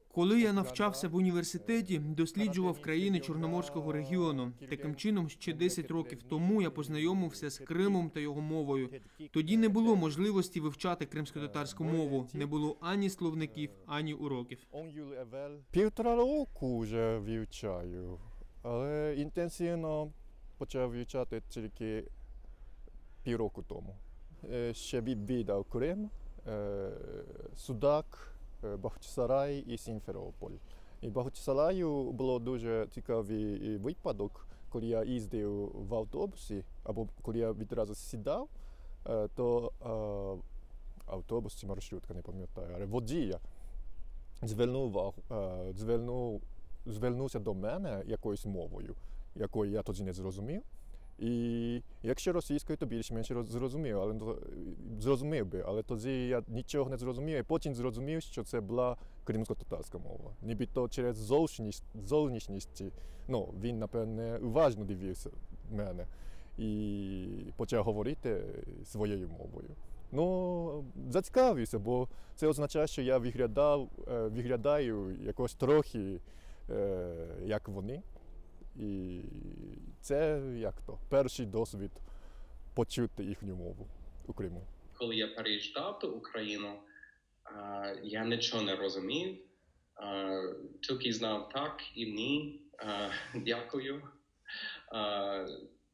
Коли я навчався в університеті, досліджував країни Чорноморського регіону. Таким чином, ще 10 років тому я познайомився з Кримом та його мовою. Тоді не було можливості вивчати кримськотатарську мову, не було ані словників, ані уроків. Півтора року вже вивчаю, але інтенсивно почав вивчати тільки півроку тому. Ще відвідав Крим, Судак, Бахчисарай і Сімферополь. І в Бахчисараю було дуже цікавий випадок, коли я їздив в автобусі, або коли я відразу сідав, то автобус чи маршрутка, не пам'ятаю, але водія звернувся до мене якоюсь мовою, якою я тоді не зрозумів. І якщо російською, то більш-менш зрозумів би, але тоді я нічого не зрозумів, і потім зрозумів, що це була кримсько-татарська мова. Нібито через зовнішність, він, напевне, уважно дивився на мене і почав говорити своєю мовою. Зацікавився, бо це означає, що я виглядаю якось трохи, як вони. І це перший досвід почути їхню мову у Криму. Коли я переїжджав до України, я нічого не розумів, тільки знав так і ні, дякую.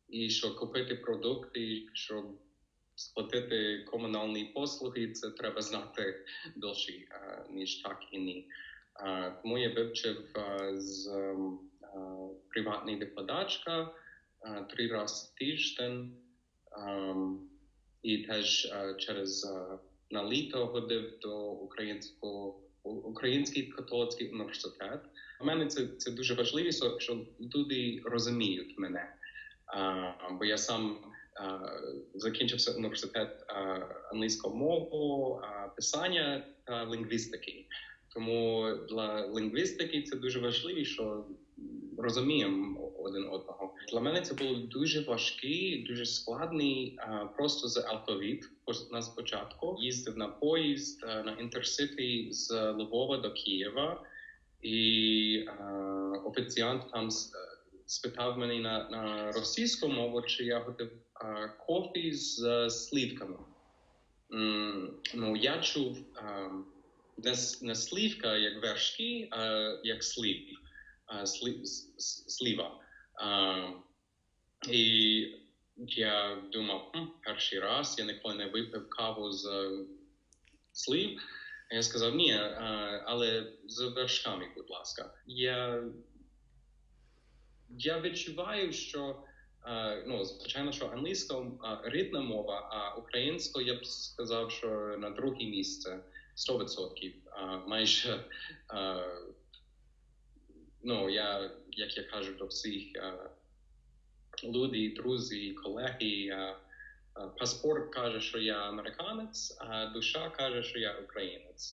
І що купити продукти, щоб сплатити комунальні послуги, це треба знати більше, ніж так і ні. Тому я вивчив з приватний викладачка 3 рази в тиждень, і теж на літо ходив до Український католицький університет. У мене це дуже важливо, що люди розуміють мене, бо я сам закінчився університет англійської мови, писання та лінгвістики. Тому для лінгвістики це дуже важливо, що розуміємо один одного. Для мене це було дуже важкий, дуже складний просто з алфавіт на спочатку. Їздив на поїзд, на інтерситі з Львова до Києва, і офіціант там спитав мене на російську мову, чи я готив кофі з слівками. Я чув не слівка, як вершки, а як сліва. І я думав, перший раз я ніколи не випив каву з слів. Я сказав, ні, але з вершками, будь ласка. Я відчуваю, що, звичайно, що англійська рідна мова, а українська, я б сказав, що на друге місце. 100%. Майже, як я кажу до всіх людей, друзі, колеги, паспорт каже, що я американець, а душа каже, що я українець.